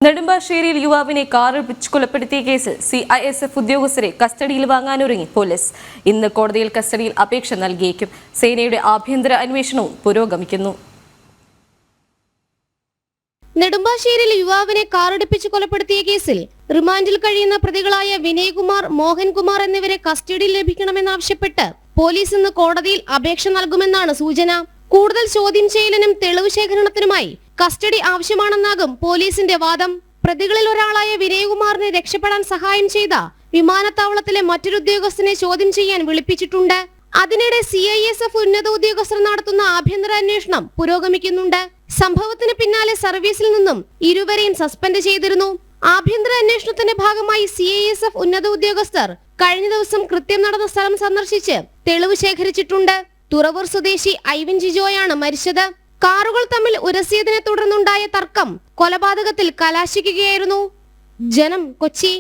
നെടുമ്പാശ്ശേരിയിൽ യുവാവിനെ കാറിൽ പിടിച്ചു കൊലപ്പെടുത്തിയ കേസിൽ CISF ഉദ്യോഗസ്ഥരെ കസ്റ്റഡിയിൽ വാങ്ങാനൊരുങ്ങി പോലീസ്. ഇന്ന് കോടതിയിൽ കസ്റ്റഡിയിൽ അപേക്ഷ നൽകിയേക്കും. സേനയുടെ ആഭ്യന്തര അന്വേഷണവും പുരോഗമിക്കുന്നു. നെടുമ്പാശ്ശേരിയിൽ യുവാവിനെ കാറിടിപ്പിച്ച് കൊലപ്പെടുത്തിയ കേസിൽ റിമാൻഡിൽ കഴിയുന്ന പ്രതികളായ വിനയ്കുമാർ, മോഹൻകുമാർ എന്നിവരെ കസ്റ്റഡിയിൽ ലഭിക്കണമെന്നാവശ്യപ്പെട്ട് പോലീസ് ഇന്ന് കോടതിയിൽ അപേക്ഷ നൽകുമെന്നാണ് സൂചന. കൂടുതൽ ചോദ്യം ചെയ്യലിനും തെളിവ് ശേഖരണത്തിനുമായി കസ്റ്റഡി ആവശ്യമാണെന്നാകും പോലീസിന്റെ വാദം. പ്രതികളിൽ ഒരാളായ വിനയ്കുമാറിനെ രക്ഷപ്പെടാൻ സഹായം ചെയ്ത വിമാനത്താവളത്തിലെ മറ്റൊരു ഉദ്യോഗസ്ഥനെ ചോദ്യം ചെയ്യാൻ വിളിപ്പിച്ചിട്ടുണ്ട്. അതിനിടെ CISF ഉന്നത ഉദ്യോഗസ്ഥർ നടത്തുന്ന ആഭ്യന്തര അന്വേഷണം പുരോഗമിക്കുന്നുണ്ട്. സംഭവത്തിന് പിന്നാലെ സർവീസിൽ നിന്നും ഇരുവരെയും സസ്പെൻഡ് ചെയ്തിരുന്നു. ആഭ്യന്തര അന്വേഷണത്തിന്റെ ഭാഗമായി CISF ഉന്നത ഉദ്യോഗസ്ഥർ കഴിഞ്ഞ ദിവസം കൃത്യം നടന്ന സ്ഥലം സന്ദർശിച്ച് തെളിവ് ശേഖരിച്ചിട്ടുണ്ട്. തുറവൂർ സ്വദേശി ഐവിൻ ജിജോയാണ് മരിച്ചത്. കാറുകൾ തമ്മിൽ ഉരസിയതിനെ തുടർന്നുണ്ടായ തർക്കം കൊലപാതകത്തിൽ കലാശിക്കുകയായിരുന്നു. ജനം, കൊച്ചി.